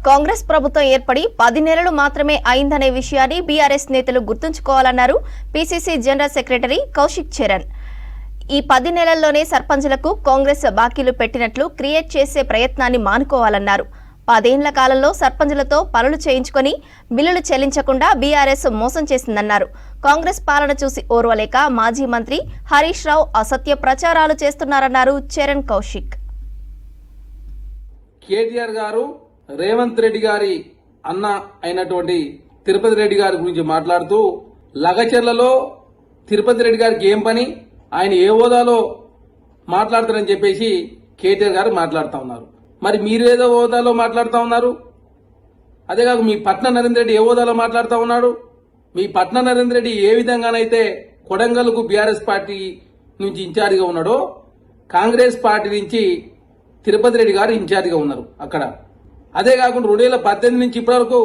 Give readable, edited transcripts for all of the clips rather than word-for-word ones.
కాంగ్రెస్ ప్రభుత్వం ఏర్పడి 10 నెలలు మాత్రమే అయిందనే విషయాన్ని బీఆర్ఎస్ నేతలు గుర్తుంచుకోవాలన్నారు PCC general secretary Kaushik Charan. ఈ 10 నెలల్లోనే సర్పంచులకు కాంగ్రెస్ బాకీలు పెట్టినట్లు క్రియేట్ చేసే ప్రయత్నాన్ని మానుకోవాలన్నారు. 10 ఏళ్ల కాలంలో సర్పంచులతో పనులు చేయించుకొని బిల్లులు చెల్లించకుండా బీఆర్ఎస్ మోసం చేసిందన్నారు. కాంగ్రెస్ పాలన చూసి ఓర్వలేక మాజీ మంత్రి హరీష్ రావు అసత్య ప్రచారాలు చేస్తున్నారన్నారు చరణ్ కౌశిక్. కేటీఆర్ గారు రేవంత్ రెడ్డి గారి అన్న అయినటువంటి తిరుపతి రెడ్డి గారి గురించి మాట్లాడుతూ లగచెర్లలో తిరుపతి రెడ్డి గారికి ఏం పని, ఆయన ఏ హోదాలో మాట్లాడతారని చెప్పేసి కేటీఆర్ గారు మాట్లాడుతూ ఉన్నారు. మరి మీరేదో హోదాలో మాట్లాడుతూ ఉన్నారు. అదేకాక మీ పట్న నరేంద్ర రెడ్డి ఏ హోదాలో మాట్లాడుతూ ఉన్నాడు. మీ పట్న నరేంద్ర రెడ్డి ఏ విధంగానైతే కొడంగల్కు బీఆర్ఎస్ పార్టీ నుంచి ఇన్ఛార్జిగా ఉన్నాడో కాంగ్రెస్ పార్టీ నుంచి తిరుపతి రెడ్డి గారు ఇన్ఛార్జిగా ఉన్నారు అక్కడ. అదే కాకుండా 2018 నుంచి ఇప్పటి వరకు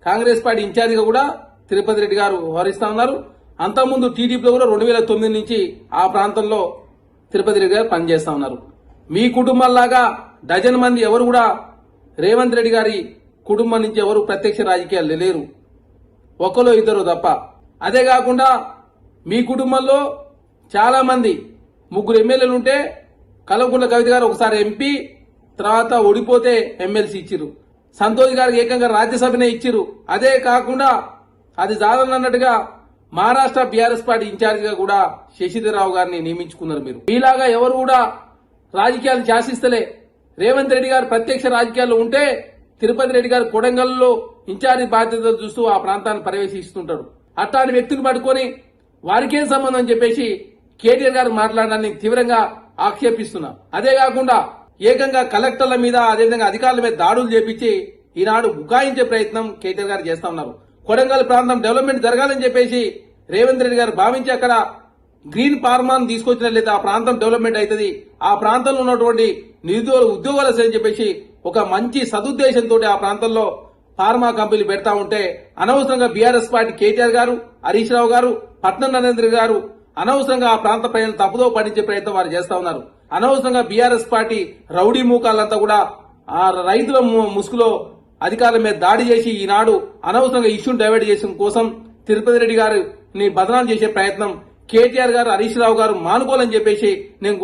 కాంగ్రెస్ పార్టీ ఇన్ఛార్జిగా కూడా తిరుపతి రెడ్డి గారు వ్యవహరిస్తా ఉన్నారు. అంతకుముందు టీడీపీలో కూడా 2009 నుంచి ఆ ప్రాంతంలో తిరుపతి రెడ్డి గారు పనిచేస్తా ఉన్నారు. మీ కుటుంబంలాగా డజన్ మంది ఎవరు కూడా రేవంత్ రెడ్డి గారి కుటుంబం నుంచి ఎవరు ప్రత్యక్ష రాజకీయాలు లేరు, ఒకరు ఇద్దరు తప్ప. అదే కాకుండా మీ కుటుంబంలో చాలా మంది 3 ఎమ్మెల్యేలు ఉంటే కల్వకుంట్ల కవిత గారు ఒకసారి ఎంపీ, తర్వాత ఓడిపోతే ఎమ్మెల్సీ ఇచ్చిరు. సంతోష్ గారికి ఏకంగా రాజ్యసభనే ఇచ్చిరు. అదే కాకుండా అది జాదన్నట్టుగా మహారాష్ట్ర బీఆర్ఎస్ పార్టీ ఇన్ఛార్జిగా కూడా శశిధరరావు గారిని నియమించుకున్నారు. మీరు మీలాగా ఎవరు కూడా రాజకీయాలు శాసిస్తలే. రేవంత్ రెడ్డి గారు ప్రత్యక్ష రాజకీయాల్లో ఉంటే తిరుపతి రెడ్డి గారు కొడంగల్లో ఇన్ఛార్జి బాధ్యతలు చూస్తూ ఆ ప్రాంతాన్ని పర్యవేక్షిస్తుంటాడు. అట్లాంటి వ్యక్తిని పట్టుకొని వారికేం సంబంధం అని చెప్పేసి కేటీఆర్ గారు మాట్లాడడాన్ని తీవ్రంగా ఆక్షేపిస్తున్నా. అదే కాకుండా ఏకంగా కలెక్టర్ల మీద అదేవిధంగా అధికారుల మీద దాడులు చేపించి ఈనాడు బుకాయించే ప్రయత్నం కేటీఆర్ గారు చేస్తా ఉన్నారు. కొడంగల్ ప్రాంతం డెవలప్మెంట్ జరగాలని చెప్పేసి రేవంత్ రెడ్డి గారు భావించి అక్కడ గ్రీన్ ఫార్మాను తీసుకొచ్చినట్లయితే ఆ ప్రాంతం డెవలప్మెంట్ అవుతుంది, ఆ ప్రాంతంలో ఉన్నటువంటి నిరుద్యోగులు ఉద్యోగాలు అని చెప్పేసి ఒక మంచి సదుద్దేశంతో ఆ ప్రాంతంలో ఫార్మా కంపెనీలు పెడతా ఉంటే అనవసరంగా బీఆర్ఎస్ పార్టీ కేటీఆర్ గారు, హరీష్ రావు గారు, పట్నం నరేంద్ర గారు అనవసరంగా ఆ ప్రాంత ప్రజలను తప్పుదో పడించే ప్రయత్నం వారు చేస్తా ఉన్నారు. అనవసరంగా బీఆర్ఎస్ పార్టీ రౌడీ మూకాలంతా కూడా ఆ రైతుల ముసుగులో అధికారుల మీద దాడి చేసి ఈనాడు అనవసరంగా ఇష్యూని డైవర్ట్ చేసిన కోసం తిరుపతి రెడ్డి గారిని బదనాం చేసే ప్రయత్నం కేటీఆర్ గారు, హరీష్ రావు గారు మానుకోవాలని చెప్పేసి నేను